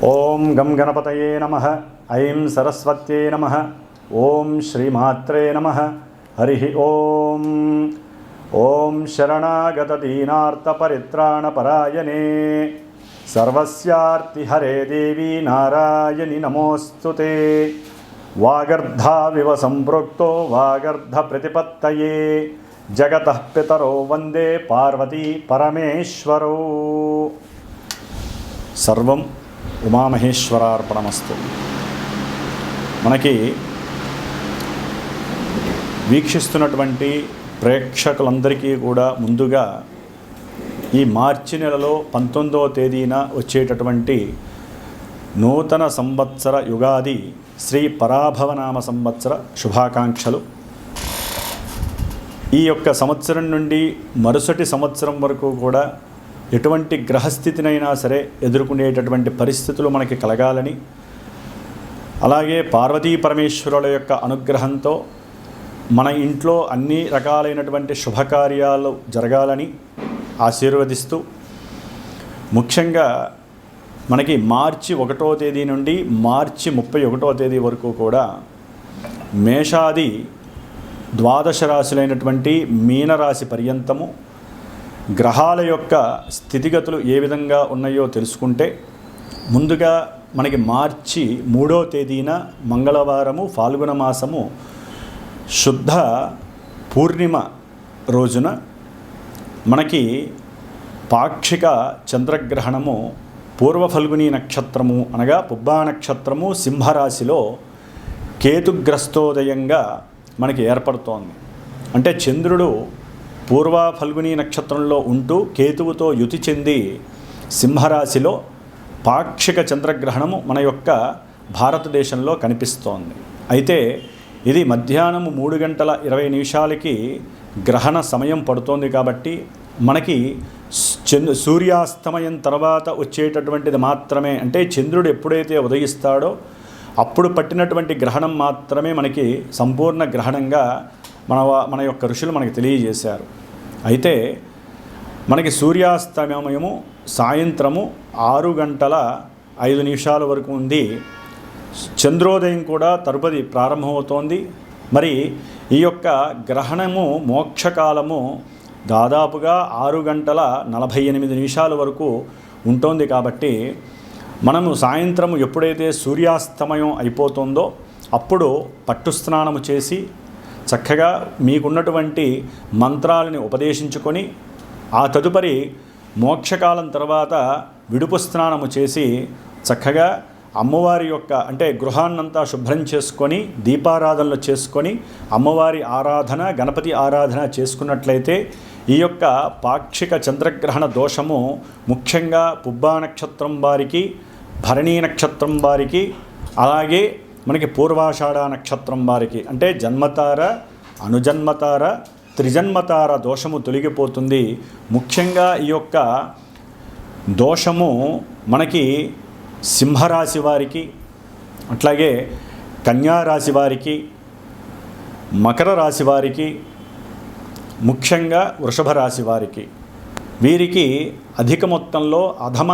ఓం గం గణపతయే నమః. ఐం సరస్వత్యై నమః. ఓం శ్రీమాత్రే నమః. హరి ఓం. ఓం శరణాగత దీనార్త పరిత్రాణ పరాయణే సర్వస్యార్తిహరే దేవి నారాయణి నమోస్తుతే. వాగర్ధావివ సంపృక్తో వాగర్ధ ప్రతిపత్తయే జగతః పితరో వందే పార్వతీ పరమేశ్వరో. సర్వం ఉమామహేశ్వరార్పణమస్తు. మనకి వీక్షిస్తున్నటువంటి ప్రేక్షకులందరికీ కూడా ముందుగా ఈ మార్చి నెలలో 19వ తేదీన వచ్చేటటువంటి నూతన సంవత్సర యుగాది శ్రీ పరాభవనామ సంవత్సర శుభాకాంక్షలు. ఈ యొక్క సంవత్సరం నుండి మరుసటి సంవత్సరం వరకు కూడా ఎటువంటి గ్రహస్థితినైనా సరే ఎదుర్కొనేటటువంటి పరిస్థితులు మనకి కలగాలని, అలాగే పార్వతీ పరమేశ్వరుల యొక్క అనుగ్రహంతో మన ఇంట్లో అన్ని రకాలైనటువంటి శుభకార్యాలు జరగాలని ఆశీర్వదిస్తూ, ముఖ్యంగా మనకి మార్చి 1వ తేదీ నుండి మార్చి 31వ తేదీ వరకు కూడా మేషాది ద్వాదశ రాశులైనటువంటి మీనరాశి పర్యంతము గ్రహాల యొక్క స్థితిగతులు ఏ విధంగా ఉన్నాయో తెలుసుకుంటే, ముందుగా మనకి మార్చి 3వ తేదీన మంగళవారము ఫాల్గుణ మాసము శుద్ధ పూర్ణిమ రోజున మనకి పాక్షిక చంద్రగ్రహణము పూర్వ ఫల్గుని నక్షత్రము అనగా పుబ్బా నక్షత్రము సింహరాశిలో కేతుగ్రస్తోదయంగా మనకి ఏర్పడుతోంది. అంటే చంద్రుడు పూర్వ ఫల్గుని నక్షత్రంలో ఉంటూ కేతువుతో యుతి చెంది సింహరాశిలో పాక్షిక చంద్రగ్రహణము మన యొక్క భారతదేశంలో కనిపిస్తోంది. అయితే ఇది మధ్యాహ్నం 3:20 గ్రహణ సమయం పడుతోంది కాబట్టి మనకి సూర్యాస్తమయం తర్వాత వచ్చేటటువంటిది మాత్రమే, అంటే చంద్రుడు ఎప్పుడైతే ఉదయిస్తాడో అప్పుడు పట్టినటువంటి గ్రహణం మాత్రమే మనకి సంపూర్ణ గ్రహణంగా మన యొక్క ఋషులు మనకి తెలియజేశారు. అయితే మనకి సూర్యాస్తమయము సాయంత్రము 6:05 వరకు ఉంది. చంద్రోదయం కూడా తరుపది ప్రారంభమవుతోంది. మరి ఈ యొక్క గ్రహణము మోక్షకాలము దాదాపుగా 6:48 వరకు ఉంటుంది. కాబట్టి మనము సాయంత్రము ఎప్పుడైతే సూర్యాస్తమయం అయిపోతుందో అప్పుడు పట్టు స్నానము చేసి చక్కగా మీకున్నటువంటి మంత్రాలని ఉపదేశించుకొని, ఆ తదుపరి మోక్షకాలం తర్వాత విడుపు స్నానము చేసి చక్కగా అమ్మవారి యొక్క అంటే గృహాన్నంతా శుభ్రం చేసుకొని దీపారాధనలు చేసుకొని అమ్మవారి ఆరాధన గణపతి ఆరాధన చేసుకున్నట్లయితే ఈ యొక్క పాక్షిక చంద్రగ్రహణ దోషము ముఖ్యంగా పుబ్బా నక్షత్రం వారికి, భరణీ నక్షత్రం వారికి, అలాగే మనకి పూర్వాషాఢ నక్షత్రం వారికి అంటే జన్మతార, అనుజన్మతార, త్రిజన్మతార దోషము తొలగిపోతుంది. ముఖ్యంగా ఈ యొక్క దోషము మనకి సింహరాశి వారికి, అట్లాగే కన్యారాశి వారికి, మకర రాశి వారికి, ముఖ్యంగా వృషభ రాశి వారికి, వీరికి అధిక మొత్తంలో అధమ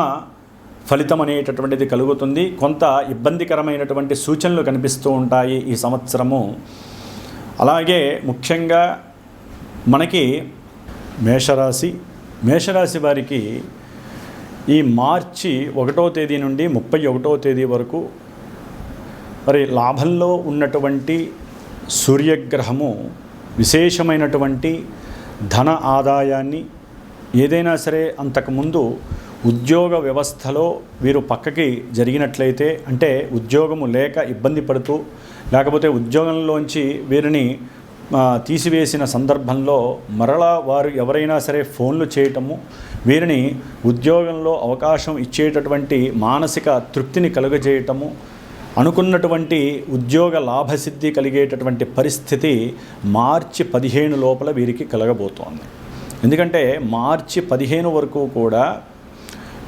ఫలితం అనేటటువంటిది కలుగుతుంది. కొంత ఇబ్బందికరమైనటువంటి సూచనలు కనిపిస్తూ ఉంటాయి ఈ సంవత్సరము. అలాగే ముఖ్యంగా మనకి మేషరాశి వారికి ఈ మార్చి 1వ తేదీ నుండి 31వ తేదీ వరకు మరి లాభంలో ఉన్నటువంటి సూర్యగ్రహము విశేషమైనటువంటి ధన ఆదాయాన్ని, ఏదైనా సరే అంతకుముందు ఉద్యోగ వ్యవస్థలో వీరు పక్కకి జరిగినట్లయితే, అంటే ఉద్యోగము లేక ఇబ్బంది పడుతూ లేకపోతే ఉద్యోగంలోంచి వీరిని తీసివేసిన సందర్భంలో మరలా వారు ఎవరైనా సరే ఫోన్లు చేయటము, వీరిని ఉద్యోగంలో అవకాశం ఇచ్చేటటువంటి మానసిక తృప్తిని కలుగజేయటము, అనుకున్నటువంటి ఉద్యోగ లాభసిద్ధి కలిగేటటువంటి పరిస్థితి మార్చి 15 లోపల వీరికి కలగబోతోంది. ఎందుకంటే మార్చి 15 వరకు కూడా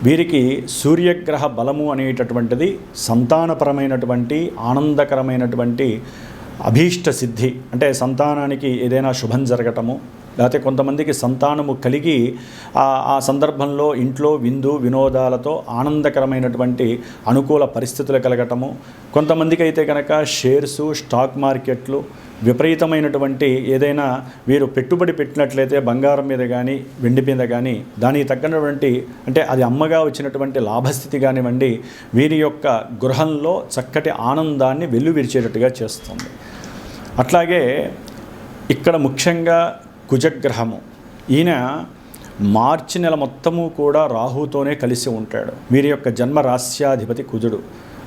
వీరికి సూర్యగ్రహ బలము అనేటటువంటిది సంతానపరమైనటువంటి ఆనందకరమైనటువంటి అభీష్ట సిద్ధి, అంటే సంతానానికి ఏదైనా శుభం జరగటము, లేకపోతే కొంతమందికి సంతానము కలిగి ఆ సందర్భంలో ఇంట్లో విందు వినోదాలతో ఆనందకరమైనటువంటి అనుకూల పరిస్థితులు కలగటము, కొంతమందికి అయితే కనుక షేర్సు, స్టాక్ మార్కెట్లు, విపరీతమైనటువంటి ఏదైనా వీరు పెట్టుబడి పెట్టినట్లయితే బంగారం మీద కానీ వెండి మీద కానీ దానికి తగ్గినటువంటి అంటే అది అమ్మగా వచ్చినటువంటి లాభస్థితి కానివ్వండి వీరి యొక్క గృహంలో చక్కటి ఆనందాన్ని వెల్లువిరిచేటట్టుగా చేస్తుంది. అట్లాగే ఇక్కడ ముఖ్యంగా కుజగ్రహము, ఈయన మార్చి నెల మొత్తము కూడా రాహుతోనే కలిసి ఉంటాడు. వీరి యొక్క జన్మ రాశ్యాధిపతి కుజుడు.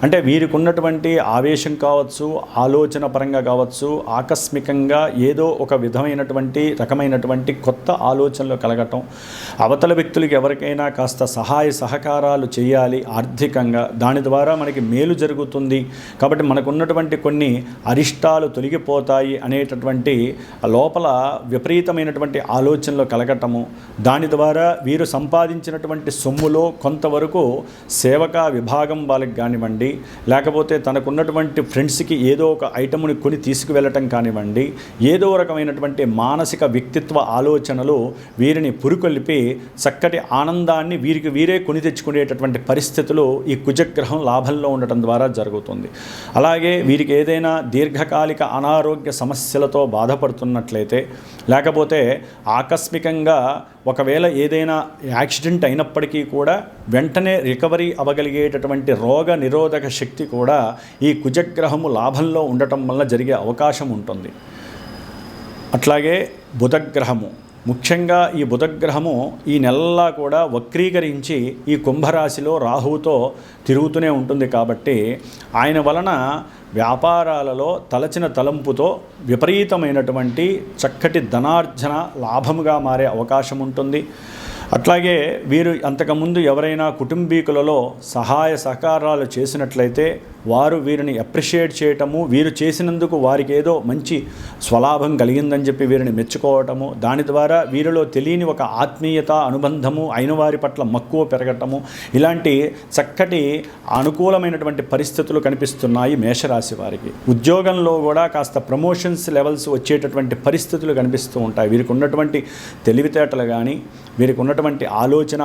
అంటే వీరికి ఉన్నటువంటి ఆవేశం కావచ్చు, ఆలోచన పరంగా కావచ్చు, ఆకస్మికంగా ఏదో ఒక విధమైనటువంటి రకమైనటువంటి కొత్త ఆలోచనలు కలగటం, అవతల వ్యక్తులకి ఎవరికైనా కాస్త సహాయ సహకారాలు చేయాలి ఆర్థికంగా, దాని ద్వారా మనకి మేలు జరుగుతుంది కాబట్టి మనకున్నటువంటి కొన్ని అరిష్టాలు తొలగిపోతాయి అనేటటువంటి లోపల విపరీతమైనటువంటి ఆలోచనలు కలగటము, దాని ద్వారా వీరు సంపాదించినటువంటి సొమ్ములో కొంతవరకు సేవకా విభాగం వాళ్ళకి కానివ్వండి, లేకపోతే తనకున్నటువంటి ఫ్రెండ్స్కి ఏదో ఒక ఐటమ్ని కొని తీసుకువెళ్ళటం కానివ్వండి, ఏదో రకమైనటువంటి మానసిక వ్యక్తిత్వ ఆలోచనలు వీరిని పురుకొల్పి చక్కటి ఆనందాన్ని వీరికి వీరే కొని తెచ్చుకునేటటువంటి పరిస్థితులు ఈ కుజగ్రహం లాభంలో ఉండటం ద్వారా జరుగుతుంది. అలాగే వీరికి ఏదైనా దీర్ఘకాలిక అనారోగ్య సమస్యలతో బాధపడుతున్నట్లయితే, లేకపోతే ఆకస్మికంగా ఒకవేళ ఏదైనా యాక్సిడెంట్ అయినప్పటికీ కూడా వెంటనే రికవరీ అవ్వగలిగేటటువంటి రోగ నిరోధక శక్తి కూడా ఈ కుజగ్రహము లాభంలో ఉండటం వల్ల జరిగే అవకాశం ఉంటుంది. అట్లాగే బుధగ్రహము, ముఖ్యంగా ఈ బుధగ్రహము ఈ నెలలా కూడా వక్రీకరించి ఈ కుంభరాశిలో రాహువుతో తిరుగుతూనే ఉంటుంది కాబట్టి ఆయన వలన వ్యాపారాలలో తలచిన తలంపుతో విపరీతమైనటువంటి చక్కటి ధనార్జన లాభముగా మారే అవకాశం ఉంటుంది. అట్లాగే వీరు అంతకుముందు ఎవరైనా కుటుంబీకులలో సహాయ సహకారాలు చేసినట్లయితే వారు వీరిని అప్రిషియేట్ చేయటము, వీరు చేసినందుకు వారికి ఏదో మంచి స్వలాభం కలిగిందని చెప్పి వీరిని మెచ్చుకోవటము, దాని ద్వారా వీరిలో తెలియని ఒక ఆత్మీయత అనుబంధము, అయిన వారి పట్ల మక్కువ పెరగటము, ఇలాంటి చక్కటి అనుకూలమైనటువంటి పరిస్థితులు కనిపిస్తున్నాయి మేషరాశి వారికి. ఉద్యోగంలో కూడా కాస్త ప్రమోషన్స్ లెవెల్స్ వచ్చేటటువంటి పరిస్థితులు కనిపిస్తూ ఉంటాయి. వీరికి ఉన్నటువంటి తెలివితేటలు కానీ, వీరికి ఉన్నటువంటి ఆలోచన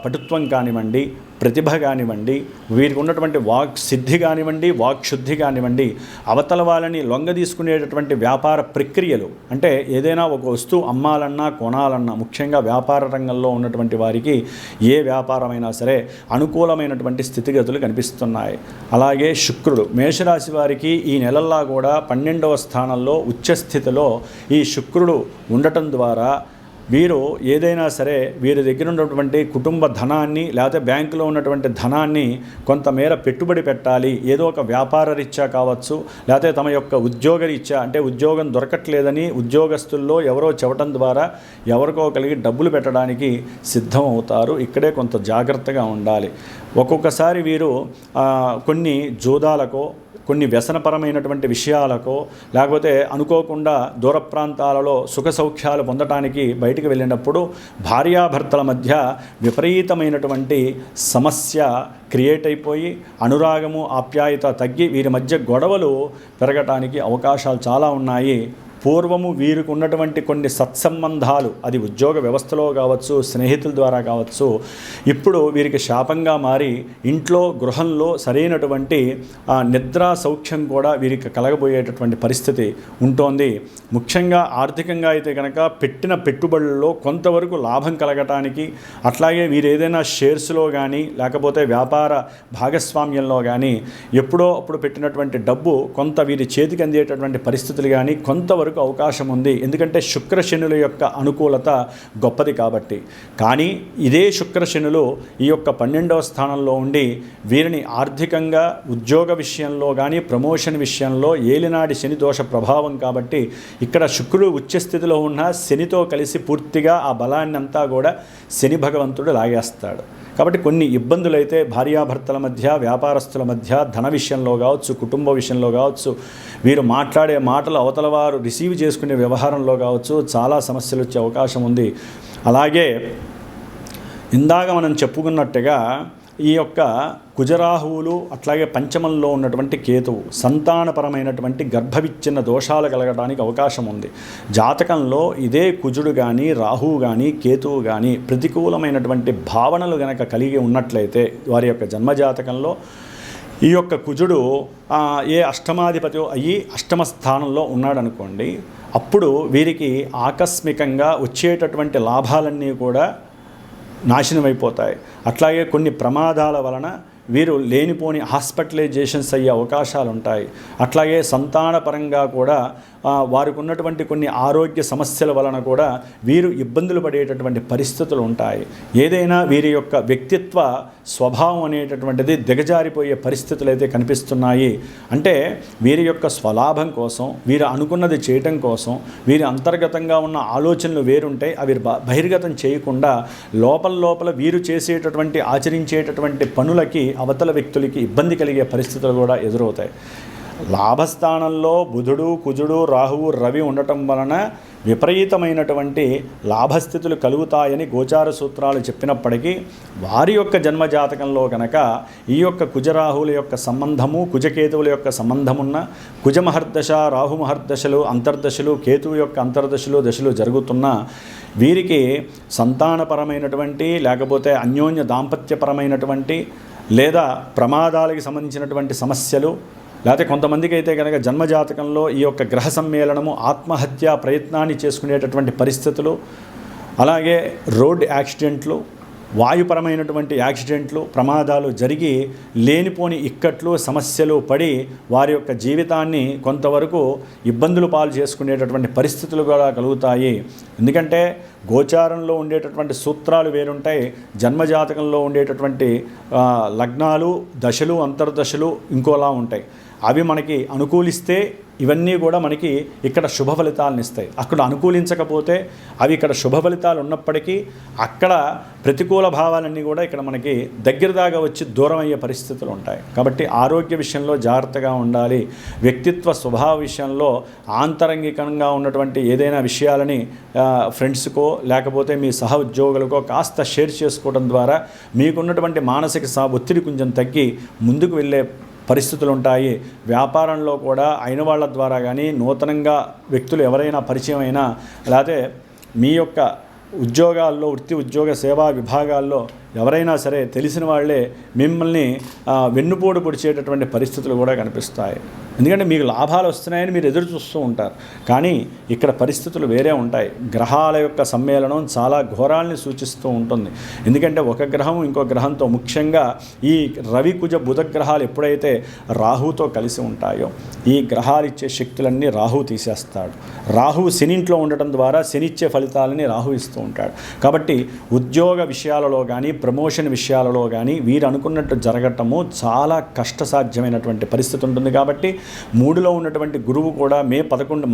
పటుత్వం కానివ్వండి, ప్రతిభ కానివ్వండి, వీరికి ఉన్నటువంటి వాక్ సిద్ధి కానివ్వండి, వాక్శుద్ధి కానివ్వండి, అవతల వాళ్ళని లొంగ తీసుకునేటటువంటి వ్యాపార ప్రక్రియలు, అంటే ఏదైనా ఒక వస్తువు అమ్మాలన్నా కొనాలన్నా ముఖ్యంగా వ్యాపార రంగంలో ఉన్నటువంటి వారికి ఏ వ్యాపారమైనా సరే అనుకూలమైనటువంటి స్థితిగతులు కనిపిస్తున్నాయి. అలాగే శుక్రుడు మేషరాశి వారికి ఈ నెలల్లా కూడా 12వ స్థానంలో ఉచ్చస్థితిలో ఈ శుక్రుడు ఉండటం ద్వారా వీరు ఏదైనా సరే వీరి దగ్గర ఉన్నటువంటి కుటుంబ ధనాన్ని లేకపోతే బ్యాంకులో ఉన్నటువంటి ధనాన్ని కొంతమేర పెట్టుబడి పెట్టాలి, ఏదో ఒక వ్యాపార రీత్యా కావచ్చు, లేకపోతే తమ యొక్క ఉద్యోగ రీత్యా, అంటే ఉద్యోగం దొరకట్లేదని ఉద్యోగస్తుల్లో ఎవరో చెప్పడం ద్వారా ఎవరికో కలిగి డబ్బులు పెట్టడానికి సిద్ధం అవుతారు. ఇక్కడే కొంత జాగ్రత్తగా ఉండాలి. ఒక్కొక్కసారి వీరు కొన్ని జూదాలకో, కొన్ని వ్యసనపరమైనటువంటి విషయాలకో, లేకపోతే అనుకోకుండా దూర ప్రాంతాలలో సుఖ సౌఖ్యాలు పొందటానికి బయటికి వెళ్ళినప్పుడు భార్యాభర్తల మధ్య విపరీతమైనటువంటి సమస్య క్రియేట్ అయిపోయి అనురాగము ఆప్యాయత తగ్గి వీరి మధ్య గొడవలు పెరగటానికి అవకాశాలు చాలా ఉన్నాయి. పూర్వము వీరికి ఉన్నటువంటి కొన్ని సత్సంబంధాలు, అది ఉద్యోగ వ్యవస్థలో కావచ్చు, స్నేహితుల ద్వారా కావచ్చు, ఇప్పుడు వీరికి శాపంగా మారి ఇంట్లో గృహంలో సరైనటువంటి నిద్రా సౌఖ్యం కూడా వీరికి కలగబోయేటటువంటి పరిస్థితి ఉంటోంది. ముఖ్యంగా ఆర్థికంగా అయితే కనుక పెట్టిన పెట్టుబడుల్లో కొంతవరకు లాభం కలగటానికి, అట్లాగే వీరు ఏదైనా షేర్స్లో కానీ లేకపోతే వ్యాపార భాగస్వామ్యంలో కానీ ఎప్పుడో అప్పుడు పెట్టినటువంటి డబ్బు కొంత వీరి చేతికి అందేటటువంటి పరిస్థితులు కానీ కొంతవరకు అవకాశం ఉంది. ఎందుకంటే శుక్ర శనుల యొక్క అనుకూలత గొప్పది కాబట్టి. కానీ ఇదే శుక్ర శనులు ఈ యొక్క 12వ స్థానంలో ఉండి వీరిని ఆర్థికంగా ఉద్యోగ విషయంలో కానీ ప్రమోషన్ విషయంలో ఏలినాడి శని దోష ప్రభావం కాబట్టి ఇక్కడ శుక్రుడు ఉచ్చస్థితిలో ఉన్న శనితో కలిసి పూర్తిగా ఆ బలాన్ని అంతా కూడా శని భగవంతుడు లాగేస్తాడు. కాబట్టి కొన్ని ఇబ్బందులు అయితే భార్యాభర్తల మధ్య, వ్యాపారస్తుల మధ్య, ధన విషయంలో కావచ్చు, కుటుంబ విషయంలో కావచ్చు, వీరు మాట్లాడే మాటలు అవతల వారు రిసీవ్ చేసుకునే వ్యవహారంలో కావచ్చు చాలా సమస్యలు వచ్చే అవకాశం ఉంది. అలాగే ఇందాక మనం చెప్పుకున్నట్టుగా ఈ యొక్క కుజరాహువులు అట్లాగే పంచమంలో ఉన్నటువంటి కేతువు సంతానపరమైనటువంటి గర్భవిచ్ఛిన్న దోషాలు కలగడానికి అవకాశం ఉంది. జాతకంలో ఇదే కుజుడు కానీ రాహువు కానీ కేతువు కానీ ప్రతికూలమైనటువంటి భావనలు గనక కలిగి ఉన్నట్లయితే వారి యొక్క జన్మజాతకంలో ఈ యొక్క కుజుడు ఏ అష్టమాధిపతి అయ్యి అష్టమ స్థానంలో ఉన్నాడనుకోండి, అప్పుడు వీరికి ఆకస్మికంగా వచ్చేటటువంటి లాభాలన్నీ కూడా నాశనమైపోతాయి. అట్లాగే కొన్ని ప్రమాదాల వలన వీరు లేనిపోని హాస్పిటలైజేషన్స్ అయ్యే అవకాశాలు ఉంటాయి. అట్లాగే సంతానపరంగా కూడా వారికి ఉన్నటువంటి కొన్ని ఆరోగ్య సమస్యల వలన కూడా వీరు ఇబ్బందులు పడేటటువంటి పరిస్థితులు ఉంటాయి. ఏదైనా వీరి యొక్క వ్యక్తిత్వ స్వభావం అనేటటువంటిది దిగజారిపోయే పరిస్థితులు అయితే కనిపిస్తున్నాయి. అంటే వీరి యొక్క స్వలాభం కోసం, వీరు అనుకున్నది చేయటం కోసం, వీరి అంతర్గతంగా ఉన్న ఆలోచనలు వేరుంటాయి. అవి బహిర్గతం చేయకుండా లోపల వీరు చేసేటటువంటి ఆచరించేటటువంటి పనులకి అవతల వ్యక్తులకి ఇబ్బంది కలిగే పరిస్థితులు కూడా ఎదురవుతాయి. లాభస్థానంలో బుధుడు, కుజుడు, రాహువు, రవి ఉండటం వలన విపరీతమైనటువంటి లాభస్థితులు కలుగుతాయని గోచార సూత్రాలు చెప్పినప్పటికీ వారి యొక్క జన్మజాతకంలో కనుక ఈ యొక్క కుజరాహువుల యొక్క సంబంధము, కుజకేతువుల యొక్క సంబంధమున్న కుజమహర్దశ, రాహుమహర్దశలు, అంతర్దశలు, కేతువు యొక్క అంతర్దశలు దశలు జరుగుతున్న వీరికి సంతానపరమైనటువంటి లేకపోతే అన్యోన్య దాంపత్యపరమైనటువంటి లేదా ప్రమాదాలకి సంబంధించినటువంటి సమస్యలు, లేకపోతే కొంతమందికి అయితే కనుక జన్మజాతకంలో ఈ యొక్క గ్రహ సమ్మేళనము ఆత్మహత్యా ప్రయత్నాన్ని చేసుకునేటటువంటి పరిస్థితులు, అలాగే రోడ్ యాక్సిడెంట్లు, వాయుపరమైనటువంటి యాక్సిడెంట్లు, ప్రమాదాలు జరిగి లేనిపోని ఇక్కట్లు, సమస్యలు పడి వారి యొక్క జీవితాన్ని కొంతవరకు ఇబ్బందులు పాలు చేసుకునేటటువంటి పరిస్థితులు కూడా కలుగుతాయి. ఎందుకంటే గోచారంలో ఉండేటటువంటి సూత్రాలు వేరుంటాయి, జన్మజాతకంలో ఉండేటటువంటి లగ్నాలు, దశలు, అంతర్దశలు ఇంకోలా ఉంటాయి. అవి మనకి అనుకూలిస్తే ఇవన్నీ కూడా మనకి ఇక్కడ శుభ ఫలితాలను ఇస్తాయి. అక్కడ అనుకూలించకపోతే అవి ఇక్కడ శుభ ఫలితాలు ఉన్నప్పటికీ అక్కడ ప్రతికూల భావాలన్నీ కూడా ఇక్కడ మనకి దగ్గర దాకా వచ్చి దూరం అయ్యే పరిస్థితులు ఉంటాయి. కాబట్టి ఆరోగ్య విషయంలో జాగ్రత్తగా ఉండాలి. వ్యక్తిత్వ స్వభావ విషయంలో ఆంతరంగికంగా ఉన్నటువంటి ఏదైనా విషయాలని ఫ్రెండ్స్కో లేకపోతే మీ సహ ఉద్యోగులకో కాస్త షేర్ చేసుకోవడం ద్వారా మీకున్నటువంటి మానసిక ఒత్తిడి కొంచెం తగ్గి ముందుకు వెళ్ళే పరిస్థితులు ఉంటాయి. వ్యాపారంలో కూడా అయిన వాళ్ళ ద్వారా కానీ నూతనంగా వ్యక్తులు ఎవరైనా పరిచయం అయినా లేకపోతే మీ యొక్క ఉద్యోగాల్లో వృత్తి ఉద్యోగ సేవా విభాగాల్లో ఎవరైనా సరే తెలిసిన వాళ్ళే మిమ్మల్ని వెన్నుపోటు పొడిచేటటువంటి పరిస్థితులు కూడా కనిపిస్తాయి. ఎందుకంటే మీకు లాభాలు వస్తున్నాయని మీరు ఎదురు చూస్తూ ఉంటారు, కానీ ఇక్కడ పరిస్థితులు వేరే ఉంటాయి. గ్రహాల యొక్క సమ్మేళనం చాలా ఘోరాల్ని సూచిస్తూ ఉంటుంది. ఎందుకంటే ఒక గ్రహం ఇంకో గ్రహంతో, ముఖ్యంగా ఈ రవి, కుజ, బుధ గ్రహాలు ఎప్పుడైతే రాహుతో కలిసి ఉంటాయో ఈ గ్రహాలు ఇచ్చే శక్తులన్నీ రాహువు తీసేస్తాడు. రాహువు శనింట్లో ఉండటం ద్వారా శనిచ్చే ఫలితాలని రాహు ఇస్తూ ఉంటాడు. కాబట్టి ఉద్యోగ విషయాలలో కానీ ప్రమోషన్ విషయాలలో కానీ వీరు అనుకున్నట్టు జరగటము చాలా కష్టసాధ్యమైనటువంటి పరిస్థితి ఉంటుంది. కాబట్టి 3లో ఉన్నటువంటి గురువు కూడా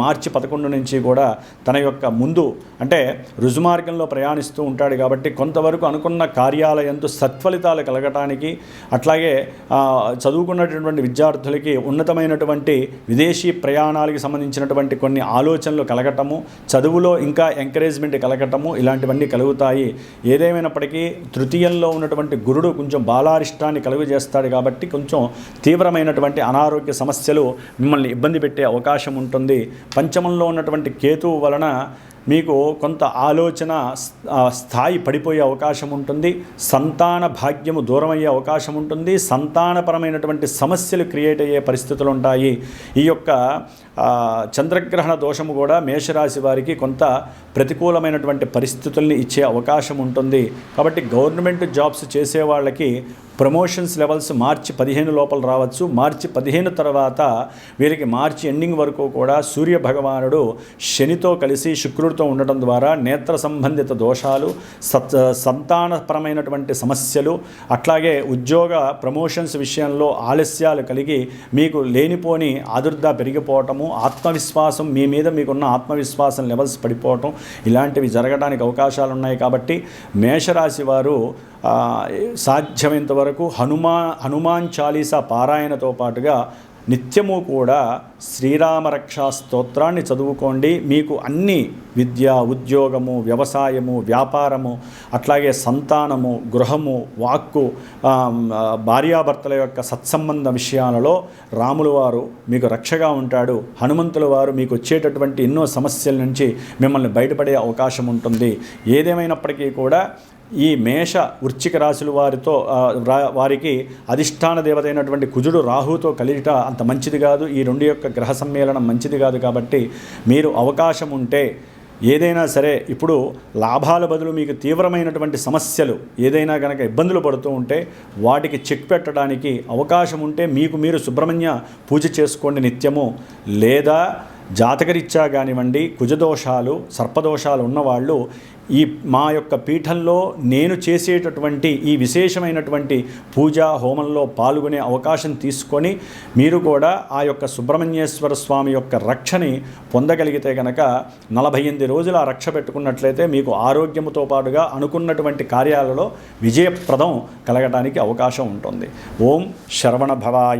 మార్చి 11 నుంచి కూడా తన యొక్క ముందు అంటే రుజుమార్గంలో ప్రయాణిస్తూ ఉంటాడు. కాబట్టి కొంతవరకు అనుకున్న కార్యాలయంతో సత్ఫలితాలు కలగటానికి, అట్లాగే చదువుకున్నటువంటి విద్యార్థులకి ఉన్నతమైనటువంటి విదేశీ ప్రయాణాలకు సంబంధించినటువంటి కొన్ని ఆలోచనలు కలగటము, చదువులో ఇంకా ఎంకరేజ్మెంట్ కలగటము, ఇలాంటివన్నీ కలుగుతాయి. ఏదేమైనప్పటికీ తృతీయంలో ఉన్నటువంటి గురుడు కొంచెం బాలారిష్టాన్ని కలుగజేస్తాడు. కాబట్టి కొంచెం తీవ్రమైనటువంటి అనారోగ్య సమస్యలు మిమ్మల్ని ఇబ్బంది పెట్టే అవకాశం ఉంటుంది. పంచమంలో ఉన్నటువంటి కేతువు వలన మీకు కొంత ఆలోచన స్థాయి పడిపోయే అవకాశం ఉంటుంది. సంతాన భాగ్యము దూరం అయ్యే అవకాశం ఉంటుంది. సంతానపరమైనటువంటి సమస్యలు క్రియేట్ అయ్యే పరిస్థితులు ఉంటాయి. ఈ యొక్క చంద్రగ్రహణ దోషము కూడా మేషరాశి వారికి కొంత ప్రతికూలమైనటువంటి పరిస్థితుల్ని ఇచ్చే అవకాశం ఉంటుంది. కాబట్టి గవర్నమెంట్ జాబ్స్ చేసే వాళ్ళకి ప్రమోషన్స్ లెవెల్స్ మార్చి 15 లోపల రావచ్చు. మార్చి 15 తర్వాత వీరికి మార్చి ఎండింగ్ వరకు కూడా సూర్య భగవానుడు శనితో కలిసి శుక్రుడితో ఉండటం ద్వారా నేత్ర సంబంధిత దోషాలు, సంతానపరమైనటువంటి సమస్యలు, అట్లాగే ఉద్యోగ ప్రమోషన్స్ విషయంలో ఆలస్యాలు కలిగి మీకు లేనిపోని ఆదుర్ద పెరిగిపోవటము, ఆత్మవిశ్వాసం మీ మీద మీకున్న ఆత్మవిశ్వాసం లెవెల్స్ పడిపోవటం, ఇలాంటివి జరగడానికి అవకాశాలు ఉన్నాయి. కాబట్టి మేషరాశి వారు సాధ్యమైనంత వరకు హనుమాన్ చాలీసా పారాయణతో పాటుగా నిత్యము కూడా శ్రీరామరక్షా స్తోత్రాన్ని చదువుకోండి. మీకు అన్ని విద్య, ఉద్యోగము, వ్యవసాయము, వ్యాపారము, అట్లాగే సంతానము, గృహము, వాక్కు, భార్యాభర్తల యొక్క సత్సంబంధ విషయాలలో రాముల వారు మీకు రక్షగా ఉంటాడు. హనుమంతుల వారు మీకు వచ్చేటటువంటి ఎన్నో సమస్యల నుంచి మిమ్మల్ని బయటపడే అవకాశం ఉంటుంది. ఏదేమైనప్పటికీ కూడా ఈ మేష వృశ్చిక రాశుల వారికి అధిష్టాన దేవత అయినటువంటి కుజుడు రాహుతో కలియట అంత మంచిది కాదు. ఈ రెండు యొక్క గ్రహ సమ్మేళనం మంచిది కాదు. కాబట్టి మీరు అవకాశం ఉంటే ఏదైనా సరే, ఇప్పుడు లాభాల బదులు మీకు తీవ్రమైనటువంటి సమస్యలు ఏదైనా కనుక ఇబ్బందులు పడుతూ ఉంటే వాటికి చెక్ పెట్టడానికి అవకాశం ఉంటే మీకు మీరు సుబ్రహ్మణ్య పూజ చేసుకోండి నిత్యము. లేదా జాతకరీత్యా కానివ్వండి, కుజదోషాలు, సర్పదోషాలు ఉన్నవాళ్ళు ఈ మా యొక్క పీఠంలో నేను చేసేటటువంటి ఈ విశేషమైనటువంటి పూజా హోమంలో పాల్గొనే అవకాశం తీసుకొని మీరు కూడా ఆ యొక్క సుబ్రహ్మణ్యేశ్వర స్వామి యొక్క రక్షని పొందగలిగితే కనుక 48 రోజులు ఆ రక్ష పెట్టుకున్నట్లయితే మీకు ఆరోగ్యముతో పాటుగా అనుకున్నటువంటి కార్యాలలో విజయప్రదం కలగడానికి అవకాశం ఉంటుంది. ఓం శరవణ భవాయ